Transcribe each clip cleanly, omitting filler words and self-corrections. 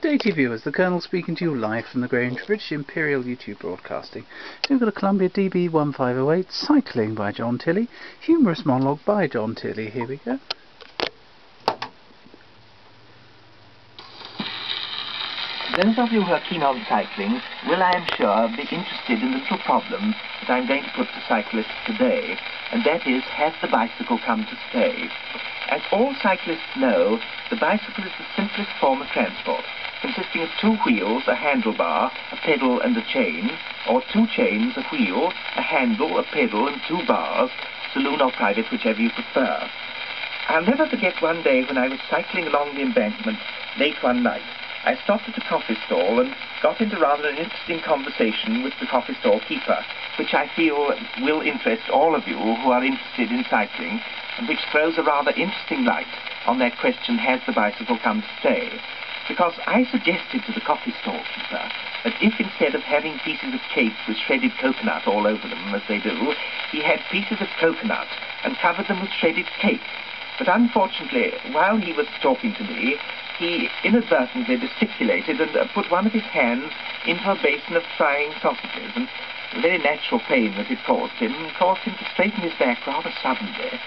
Day to viewers, the Colonel speaking to you live from the Grange, British Imperial YouTube Broadcasting. So we've got a Columbia DB1508, Cycling by John Tilley, Humorous Monologue by John Tilley. Here we go. Those of you who are keen on cycling will, I am sure, be interested in the little problem that I'm going to put to cyclists today, and that is, has the bicycle come to stay? As all cyclists know, the bicycle is the simplest form of transport, consisting of two wheels, a handlebar, a pedal and a chain, or two chains, a wheel, a handle, a pedal and two bars, saloon or private, whichever you prefer. I'll never forget one day when I was cycling along the embankment late one night. I stopped at a coffee stall and got into rather an interesting conversation with the coffee stall keeper, which I feel will interest all of you who are interested in cycling, and which throws a rather interesting light on that question, has the bicycle come to stay? Because I suggested to the coffee stall keeper that if instead of having pieces of cake with shredded coconut all over them, as they do, he had pieces of coconut and covered them with shredded cake. But unfortunately, while he was talking to me, he inadvertently gesticulated and put one of his hands into a basin of frying sausages, and the very natural pain that it caused him to straighten his back rather suddenly,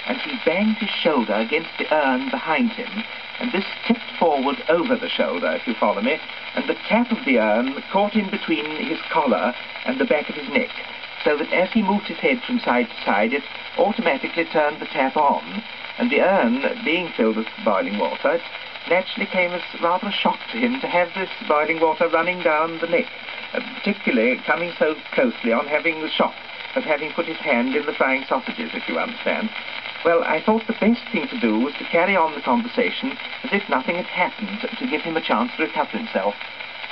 and he banged his shoulder against the urn behind him, and this tipped forward over the shoulder, if you follow me, and the tap of the urn caught in between his collar and the back of his neck, so that as he moved his head from side to side, it automatically turned the tap on, and the urn, being filled with boiling water, it naturally came as rather a shock to him to have this boiling water running down the neck, particularly coming so closely on having the shock of having put his hand in the frying sausages, if you understand. Well, I thought the best thing to do was to carry on the conversation as if nothing had happened, to give him a chance to recover himself.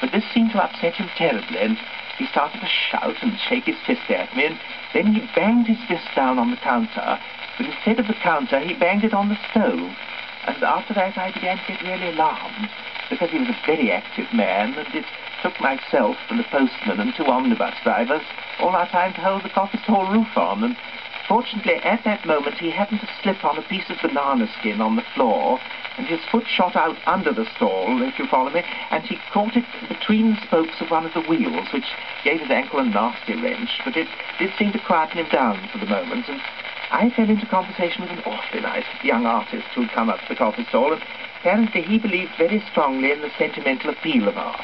But this seemed to upset him terribly, and he started to shout and shake his fist at me, and then he banged his fist down on the counter, but instead of the counter, he banged it on the stove. And after that, I began to get really alarmed, because he was a very active man, and it took myself and the postman and two omnibus drivers all our time to hold the coffee stall roof on, and fortunately at that moment he happened to slip on a piece of banana skin on the floor, and his foot shot out under the stall, if you follow me, and he caught it between the spokes of one of the wheels, which gave his ankle a nasty wrench, but it did seem to quieten him down for the moment, and I fell into conversation with an awfully nice young artist who'd come up to the coffee stall, and apparently he believed very strongly in the sentimental appeal of art.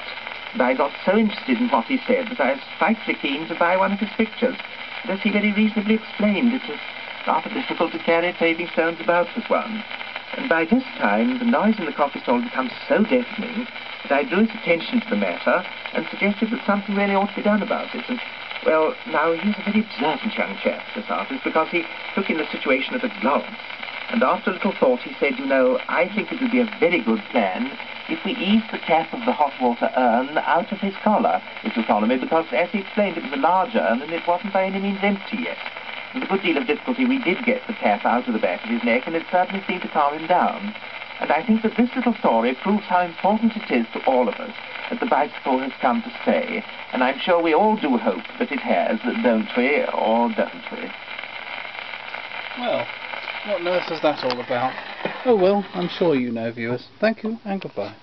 And I got so interested in what he said that I was frightfully keen to buy one of his pictures. But as he very reasonably explained, it was rather difficult to carry paving stones about with one. And by this time, the noise in the coffee stall had become so deafening that I drew his attention to the matter and suggested that something really ought to be done about it. And well, now, he's a very observant young chap, this artist, because he took in the situation at a glance. And after a little thought, he said, you know, I think it would be a very good plan if we eased the tap of the hot water urn out of his collar, if you follow me, because, as he explained, it was a large urn and it wasn't by any means empty yet. With a good deal of difficulty, we did get the tap out of the back of his neck, and it certainly seemed to calm him down. And I think that this little story proves how important it is to all of us that the bicycle has come to stay, and I'm sure we all do hope that it has, don't we, or don't we? Well, what on earth is that all about? Oh well, I'm sure you know, viewers. Thank you, and goodbye.